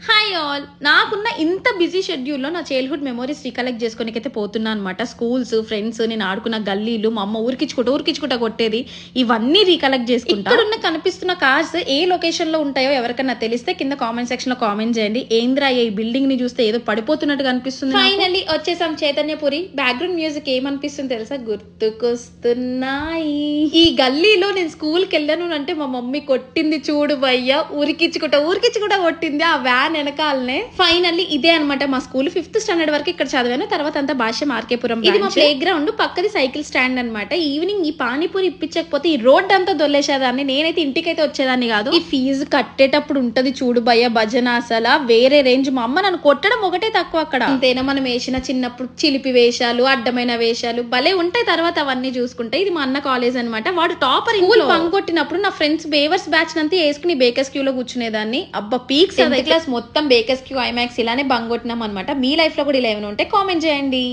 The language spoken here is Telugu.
హాయ్ ఆల్, నాకున్న ఇంత బిజీ షెడ్యూల్లో నా చైల్డ్హుడ్ మెమోరీస్ రీకలెక్ట్ చేసుకోనికైతే పోతున్నా అనమాట. స్కూల్స్, ఫ్రెండ్స్, నేను ఆడుకున్న గల్లీలు, మా అమ్మ ఊరికిచ్చుకుంటా కొట్టేది, ఇవన్నీ రీకలెక్ట్ చేసుకుంటా. ఇక్కడున్న కనిపిస్తున్న కార్స్ ఏ లొకేషన్ లో ఉంటాయో ఎవరికన్నా తెలిస్తే కింద కామెంట్ సెక్షన్ లో కామెంట్ చేయండి. ఏంద్రా ఈ బిల్డింగ్ ని చూస్తే ఏదో పడిపోతున్నట్టుగా అనిపిస్తుంది. ఫైనల్లీ వచ్చేసాం చైతన్యపురి. బ్యాక్గ్రౌండ్ మ్యూజిక్ ఏమనిపిస్తుంది తెలుసా? గుర్తుకొస్తున్నాయి. ఈ గల్లీలో నేను స్కూల్కి వెళ్ళాను అంటే మా మమ్మీ కొట్టింది చూడు భయ్యా, ఊరికిచ్చుకుంటా కొట్టింది ఆ వ్యాన్ వెనకాలనే. ఫైనల్లీ ఇదే అనమాట మా స్కూల్. 5th స్టాండర్డ్ వరకు ఇక్కడ చదివాను. తర్వాత అంతా భాష్యం ఆర్కేపురం. ఇది మా ప్లే గ్రౌండ్, పక్కది సైకిల్ స్టాండ్ అనమాట. ఈవినింగ్ ఈ పానీపూరి ఇప్పించకపోతే ఈ రోడ్ అంతా దొల్లేసేదాన్ని. నేనైతే ఇంటికైతే వచ్చేదాన్ని కాదు. ఈ ఫీజు కట్టేటప్పుడు ఉంటది చూడు భయ్య భజన, అసలు వేరే రేంజ్. మా అమ్మ నన్ను కొట్టడం ఒకటే తక్కువ అక్కడ. అంతేనా మనం వేసిన చిన్నప్పుడు చిలిపి వేషాలు, అడ్డమైన వేషాలు భలే ఉంటాయి. తర్వాత అవన్నీ చూసుకుంటే ఇది మా అన్న కాలేజ్ అనమాట. వాడు టాపర్. స్కూల్ బంక్ కొట్టినప్పుడు నా ఫ్రెండ్స్ బేవర్స్ బ్యాచ్ నంతా వేసుకుని బేకర్స్ క్యూ లో కూర్చునేదాన్ని. అబ్బా పీక్స్. క్లాస్ మొత్తం బేకర్స్ క్యూ, ఐమాక్స్ ఇలానే బంక్ కొట్టినాం అనమాట. మీ లైఫ్ లో కూడా ఇలా ఏమైనా ఉంటే కామెంట్ చేయండి.